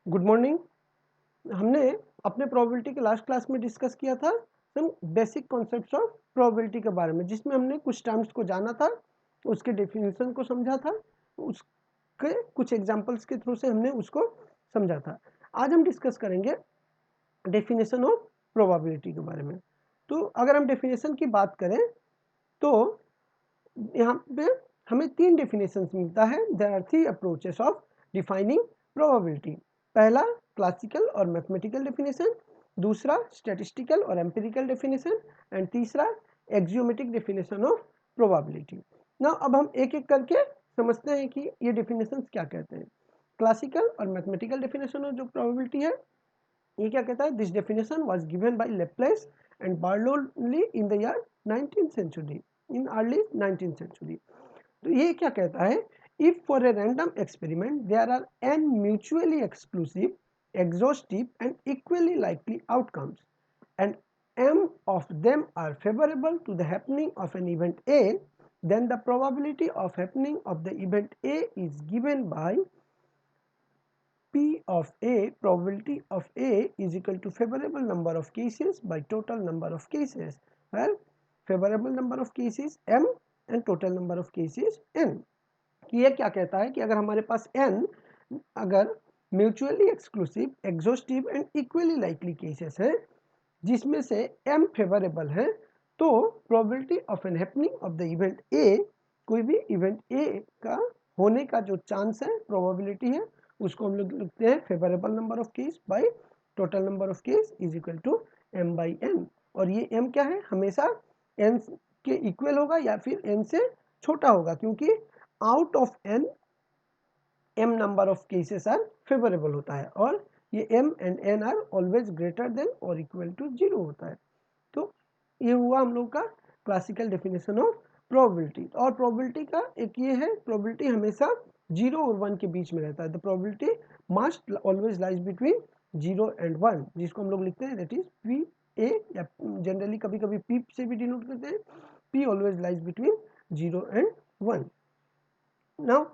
Good morning. हमने अपने probability के लास्ट क्लास में डिस्कस किया था some basic concepts of probability के बारे में, जिसमें हमने कुछ टर्म्स को जाना था, उसके डेफिनेशन को समझा था, उसके कुछ एग्जांपल्स के थ्रू से हमने उसको समझा था। आज हम डिस्कस करेंगे डेफिनेशन ऑफ प्रोबेबिलिटी के बारे में। तो अगर हम डेफिनेशन की बात करें तो यहाँ पे हमें तीन डेफिनेशंस मिलता है। There are three approaches of defining probability. पहला क्लासिकल और मैथमेटिकल डेफिनेशन, दूसरा स्टैटिस्टिकल और एम्पिरिकल डेफिनेशन, एंड तीसरा एक्सियोमेटिक डेफिनेशन ऑफ प्रोबेबिलिटी। ना अब हम एक एक करके समझते हैं कि ये डेफिनेशंस क्या कहते हैं। क्लासिकल और मैथमेटिकल डेफिनेशन ऑफ जो प्रोबेबिलिटी है, ये क्या कहता है? This definition was given by Laplace and Bernoulli in the year 19th century, in early 19th century. तो ये क्या कहता है? If for a random experiment there are n mutually exclusive, exhaustive and equally likely outcomes, and m of them are favorable to the happening of an event A, then the probability of happening of the event A is given by P of A, probability of A is equal to favorable number of cases by total number of cases, where favorable number of cases m and total number of cases n। ये क्या कहता है कि अगर हमारे पास n अगर mutually exclusive, exhaustive and equally likely cases हैं, जिसमें से m फेवरेबल है, तो probability of an happening of the event A, कोई भी इवेंट A का होने का जो चांस है, प्रोबेबिलिटी है, उसको हम लोग लिखते हैं favourable number of case by total number of case is equal to m by n। और ये m क्या है? हमेशा n के इक्वल होगा या फिर n से छोटा होगा, क्योंकि out of n m number of cases are favourable होता है, और ये m and n are always greater than और इक्वल टू 0 होता है। तो ये हुआ हम लोग का क्लासिकल डेफिनेशन ऑफ प्रोबेबिलिटी। और प्रोबेबिलिटी का एक ये है, प्रोबेबिलिटी हमेशा 0 और 1 के बीच में रहता है। The probability must always lies between 0 and 1, जिसको हम लोग लिखते हैं दैट इज पी ए, या जनरली कभी कभी पी से भी डिनोट करते हैं। P always lies between 0 and 1। Now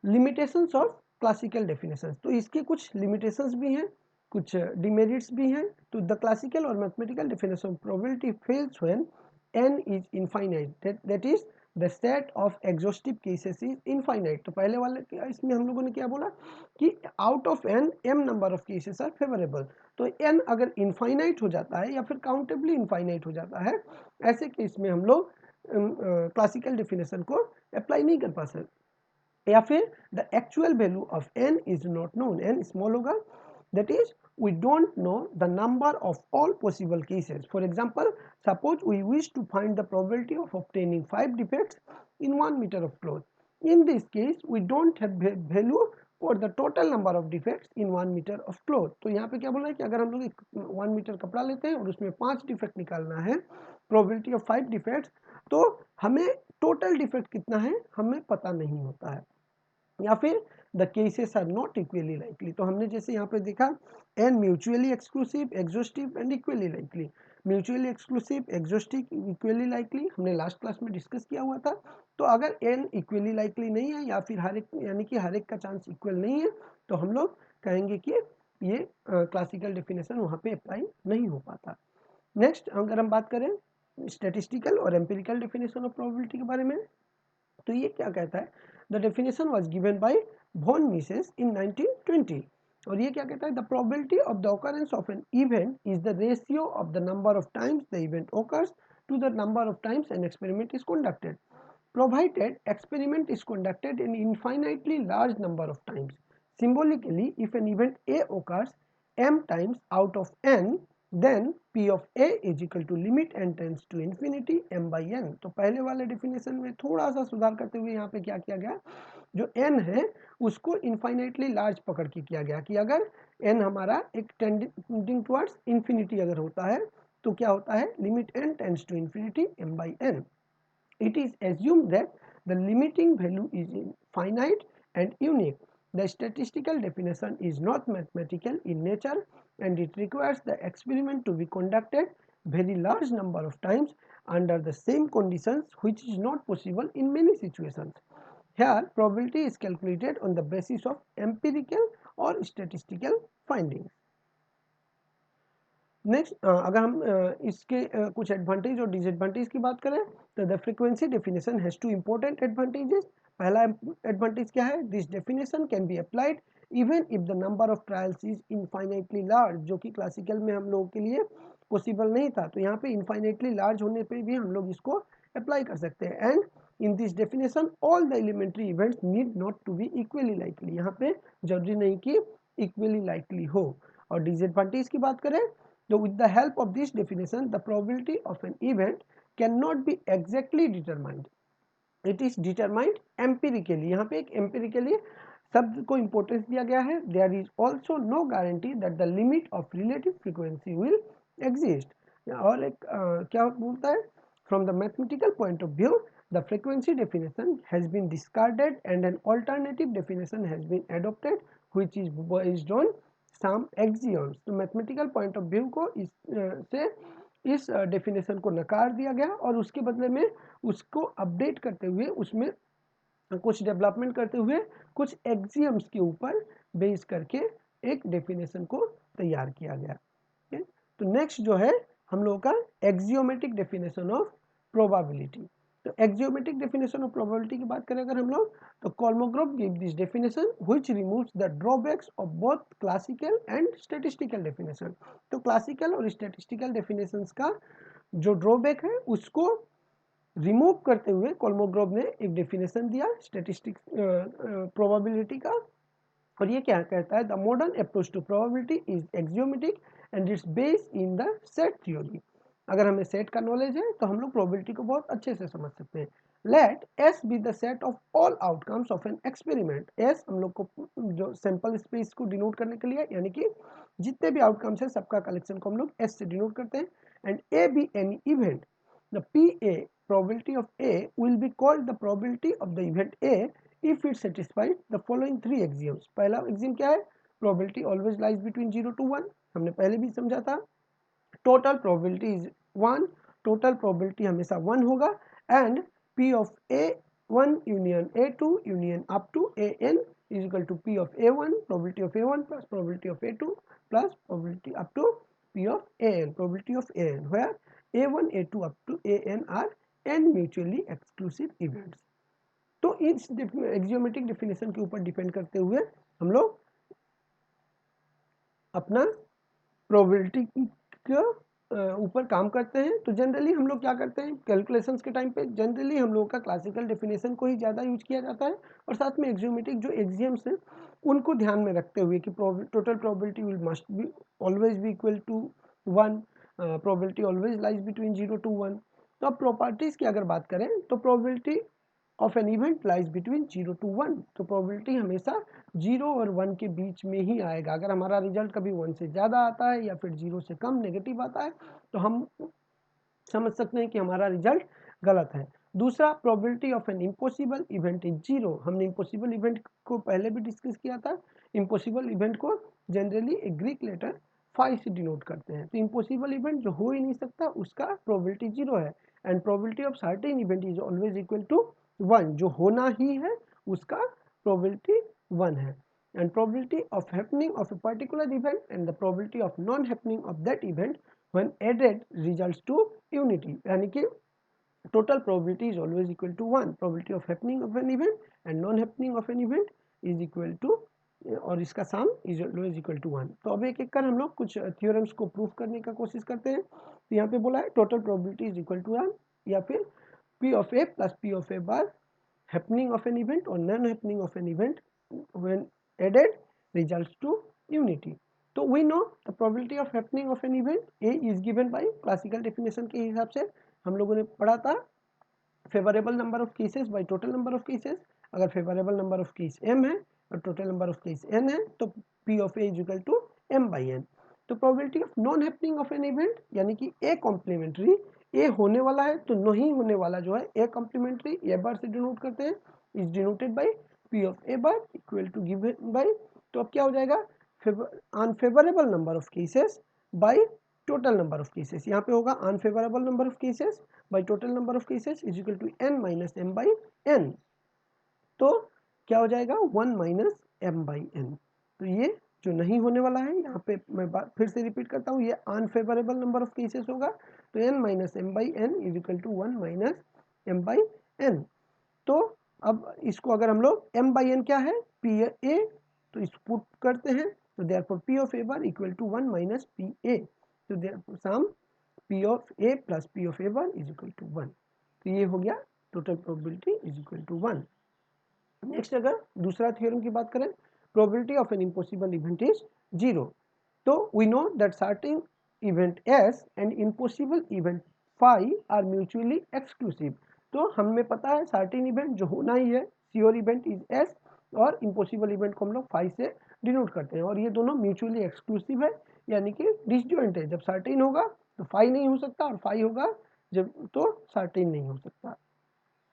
limitations of classical definitions, तो इसके कुछ लिमिटेशंस भी हैं, कुछ डिमेरिट्स भी हैं। तो द क्लासिकल और mathematical definition of probability fails when n is infinite, that is the set of exhaustive cases is infinite. तो पहले वाले इसमें हम लोगों ने क्या बोला कि out of n m number of cases are favourable. तो n अगर इनफाइनाइट हो जाता है या फिर काउंटेबली इनफाइनाइट हो जाता है, ऐसे केस में हम लोग क्लासिकल डेफिनेशन को अप्लाई नहीं कर पा सकते। या फिर the actual value of n is not known, n small होगा, that is we don't know the number of all possible cases. For example, suppose we wish to find the probability of obtaining 5 defects in 1 meter of cloth. In this case, we don't have value for the total number of defects in 1 meter of cloth. तो यहाँ पे क्या बोल रहा है कि अगर हम लोग 1 मीटर कपड़ा लेते हैं और उसमें 5 डिफेक्ट निकालना है, प्रोबेबिलिटी ऑफ 5 डिफेक्ट्स, तो हमें टोटल डिफेक्ट कितना है हमें पता नहीं होता है, या फिर the cases are not equally likely. तो हमने जैसे यहाँ पे देखा n mutually exclusive, exhaustive and equally likely. Mutually exclusive, exhaustive, equally likely हमने लास्ट क्लास में डिस्कस किया हुआ था। तो अगर एन इक्वली लाइकली नहीं है या फिर हर एक, यानी कि हर एक का चांस इक्वल नहीं है, तो हम लोग कहेंगे कि ये क्लासिकल डेफिनेशन वहाँ पे अप्लाई नहीं हो पाता। नेक्स्ट अगर हम बात करें स्टेटिस्टिकल और एम्पिरिकल डेफिनेशन ऑफ प्रोबेबिलिटी के बारे में, तो ये क्या कहता है? The definition was given by von Mises in 1920। और ये क्या कहता है? The probability of the occurrence of an event is the ratio of the number of times the event occurs to the number of times an experiment is conducted, provided experiment is conducted an infinitely large number of times. Symbolically, if an event A occurs m times out of n, then P of A is equal to limit n tends to infinity m by n। तो पहले वाले definition में थोड़ा सा सुधार करते हुए यहाँ पे क्या किया गया, जो n है उसको इनफाइनाइटली लार्ज पकड़ के किया गया कि अगर n हमारा एक टेंडिंग टुवर्ड्स इन्फिनिटी अगर होता है, तो क्या होता है? Limit n tends to infinity m by n। It is assumed that the limiting value is finite and unique. The statistical definition is not mathematical in nature, and it requires the experiment to be conducted very large number of times under the same conditions, which is not possible in many situations. Here, probability is calculated on the basis of empirical और statistical findings. Next अगर हम इसके कुछ advantage और disadvantage की बात करें तो the frequency definition has two important advantages. पहला एडवांटेज क्या है, this definition can be applied even if the number of trials is infinitely large, जो कि क्लासिकल में हम लोगों के लिए पॉसिबल नहीं था, तो यहाँ पे इनफाइनाइटली लार्ज होने पे भी हम लोग इसको अप्लाई कर सकते हैं। And in this definition all the elementary events need not to be equally likely, यहाँ पे जरूरी नहीं कि इक्वली लाइकली हो। और डिसएडवांटेज की बात करें तो with the help of this definition the probability of an event cannot be exactly determined, it is determined empirically। यहाँ पे एक empirically शब्द को इंपॉर्टेंस दिया गया है। there is also no guarantee that the limit of relative frequency will exist। और एक क्या बोलता है, from the mathematical point of view the frequency definition has been discarded and an alternative definition has been adopted which is based on some axioms. तो mathematical point of view को इस definition को नकार दिया गया और उसके बदले में उसको अपडेट करते हुए उसमें कुछ डेवलपमेंट करते हुए कुछ एक्सियम्स के ऊपर बेस करके एक डेफिनेशन को तैयार किया गया। तो नेक्स्ट जो है हम लोगों का एक्सियोमेटिक डेफिनेशन ऑफ प्रोबेबिलिटी। तो एक्सियोमेटिक डेफिनेशन ऑफ प्रोबेबिलिटी की बात करें अगर हम लोग तो Kolmogorov give this definition which removes the drawbacks of both classical and statistical definition. तो क्लासिकल और स्टैटिस्टिकल डेफिनेशंस का जो ड्रॉबैक है उसको रिमूव करते हुए कोलमोग्रोव ने एक डेफिनेशन दिया स्टैटिस्टिक्स प्रोबेबिलिटी का। और ये क्या कहता है, the modern approach to probability is axiomatic and it's based in the set theory. अगर हमें सेट का नॉलेज है तो हम लोग प्रोबेबिलिटी को बहुत अच्छे से समझ सकते हैं। Let S be the set of all outcomes of an experiment. S हम लोग को जो सैंपल स्पेस को डिनोट करने के लिए, यानी कि जितने भी आउटकम्स है सबका कलेक्शन को हम लोग एस से डिनोट करते हैं। And A be any event, the P A probability of A will be called the probability of the event A if it satisfies the following three axioms। पहला axiom क्या है, probability always lies between 0 to 1, हमने पहले भी समझा था। total probability is 1, total probability हमेशा 1 होगा। and P of A1 union A2 union up to AN is equal to P of A1 probability of A1 plus probability of A2 plus probability up to P of AN probability of AN, where A1 A2 up to AN are n mutually exclusive events. तो इस axiomatic definition के ऊपर depend करते हुए हम लोग अपना probability के ऊपर काम करते हैं। तो जनरली हम लोग क्या करते हैं, कैलकुलेशंस के टाइम पे जनरली हम लोगों का क्लासिकल डेफिनेशन को ही ज़्यादा यूज किया जाता है और साथ में एक्सियोमेटिक जो एक्सियम्स हैं उनको ध्यान में रखते हुए कि total probability will must be always be equal to 1, probability always lies between 0 to 1। तो अब प्रॉपर्टीज़ की अगर बात करें तो probability of an event lies between 0 to 1, तो प्रोबेबिलिटी हमेशा 0 और 1 के बीच में ही आएगा। अगर हमारा रिजल्ट कभी 1 से ज़्यादा आता है या फिर 0 से कम नेगेटिव आता है तो हम समझ सकते हैं कि हमारा रिजल्ट गलत है। दूसरा, probability of an impossible event is 0। हमने इम्पॉसिबल इवेंट को पहले भी डिस्कस किया था। इम्पॉसिबल इवेंट को जनरली एक ग्रीक लेटर फाई से डिनोट करते हैं। तो इम्पॉसिबल इवेंट जो हो ही नहीं सकता उसका प्रोबेबिलिटी 0 है। And probability of certain event is always equal to 1, जो होना ही है उसका प्रोबेबिलिटी 1 है। and probability of happening of a particular event and the probability of non happening of that event when added results to unity, यानी कि total probability is always equal to 1, probability of happening of an event and non happening of an event is equal to, और इसका sum is always equal to 1। तो अब एक एक कर हम लोग कुछ थ्योरम्स को प्रूफ करने का कोशिश करते हैं। तो यहाँ पे बोला है total probability is equal to 1 या फिर P of A plus P of A bar happening of an event or non happening of an event when added results to unity। तो we know the probability of happening of an event A is given by classical definition के हिसाब से हम लोगों ने पढ़ा था favourable number of cases by total number of cases. अगर favourable number of case m है और total number of case n है तो P of A is equal to m by n। तो probability of non happening of an event यानी कि A complementary, A होने वाला है तो नहीं होने वाला जो है A कॉम्प्लीमेंट्री A बार से डिनोट करते हैं, is denoted by P of A bar equal to given by, तो अब क्या हो जाएगा unfavourable number of cases by total number of cases. यहाँ पे होगा unfavourable number of cases by total number of cases is equal to n minus m by n। तो क्या हो जाएगा 1 माइनस m बाई n। तो ये जो नहीं होने वाला है, यहाँ पे मैं फिर से रिपीट करता हूँ, ये अनफेवरेबल नंबर ऑफ केसेस होगा। तो n minus m by n is equal to 1 minus m by n. तो अब इसको अगर हम लोग m बाई एन क्या है, पी ए, तो इसको पुट करते हैं, तो therefore P of A bar equal to 1 minus P A. तो therefore sum P of A plus P of A bar is equal to 1। तो ये हो गया total probability is equal to 1। Next अगर दूसरा थ्योरम की बात करें, probability of an impossible event is 0। तो we know that certain event S and impossible event phi are mutually exclusive. तो हमें पता है सर्टेन इवेंट जो होना ही है, श्योर इवेंट इज S, और इम्पॉसिबल इवेंट को हम लोग phi से डिनोट करते हैं, और ये दोनों म्यूचुअली एक्सक्लूसिव है, यानी कि डिसजॉइंट है। जब सर्टेन होगा तो phi नहीं हो सकता, और phi होगा जब तो सर्टेन नहीं हो सकता।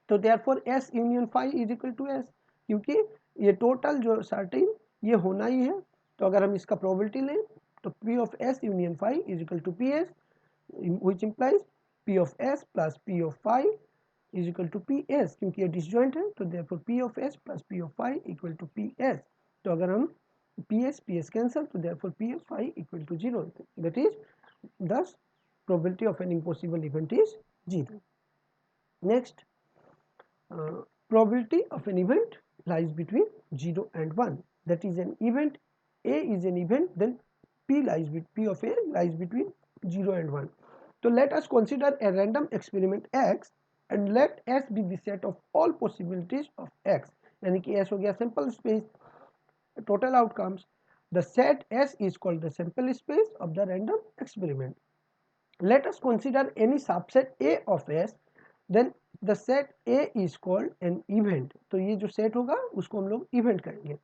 तो therefore S union phi is equal to S, क्योंकि ये टोटल जो सर्टेन ये होना ही है। तो अगर हम इसका प्रोबेबिलिटी लें तो P of S union phi is equal to PS, which implies P of S plus P of phi is equal to PS, क्योंकि ये डिसजॉइंट है। तो therefore P of S plus P of phi equal to PS। तो अगर हम PS cancel, तो therefore P of phi equal to 0, that is thus probability of an impossible event is 0. Next, probability of an event lies between 0 and 1. That is, an event A is an event, then P of A lies between 0 and 1. So let us consider a random experiment X and let S be the set of all possibilities of X. यानी कि S हो गया sample space, total outcomes. The set S is called the sample space of the random experiment. Let us consider any subset A of S, then the set A is called an event. तो ये जो set होगा उसको हम लोग event कहेंगे.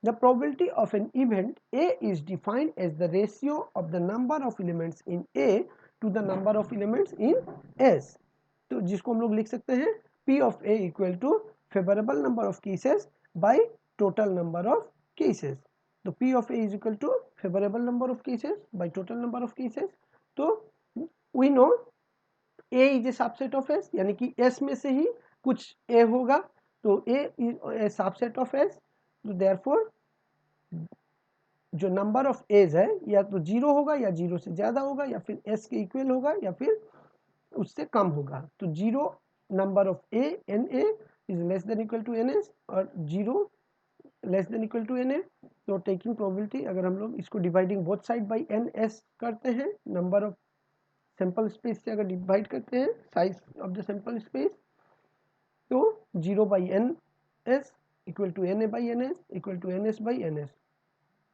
The probability of an event A is defined as the ratio of the number of elements in A to the number of elements in S. तो जिसको हम लोग लिख सकते हैं P of A equal to favorable number of cases by total number of cases. तो P of A is equal to favorable number of cases by total number of cases. तो we know A is a subset of S, यानी कि S में से ही कुछ A होगा, तो A is a subset of S. तो therefore जो नंबर ऑफ A's है या तो 0 होगा या 0 से ज़्यादा होगा या फिर S के इक्वल होगा या फिर उससे कम होगा। तो 0 number of A NA is less than equal to NS और 0 less than equal to NA। तो टेकिंग प्रोबेबिलिटी अगर हम लोग इसको dividing both side by NS करते हैं, नंबर ऑफ सैंपल स्पेस से अगर डिवाइड करते हैं size of the sample space, तो 0 by NS equal to NA by NS equal to NS by NS,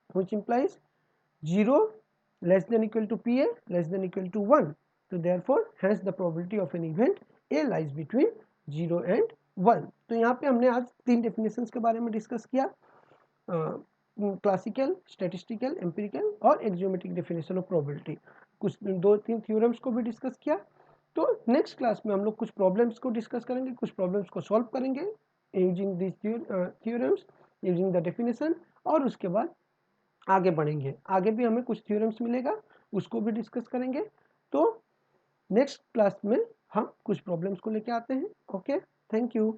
which implies 0 less than equal to PA less than equal to 1. So therefore hence the probability of an event A lies between 0 and 1. तो यहाँ पे हमने आज 3 definitions के बारे में discuss किया, classical, statistical, empirical और एक्जियोमेट्रिक डेफिनेशन ऑफ प्रोबेबिलिटी। कुछ 2-3 थ्योरम्स को भी डिस्कस किया। तो नेक्स्ट क्लास में हम लोग कुछ प्रॉब्लम्स को डिस्कस करेंगे, कुछ प्रॉब्लम्स को सॉल्व करेंगे using this theorems, using the definition, और उसके बाद आगे बढ़ेंगे। आगे भी हमें कुछ थ्योरम्स मिलेगा, उसको भी डिस्कस करेंगे। तो नेक्स्ट क्लास में हम कुछ प्रॉब्लम्स को लेके आते हैं। Okay, thank you.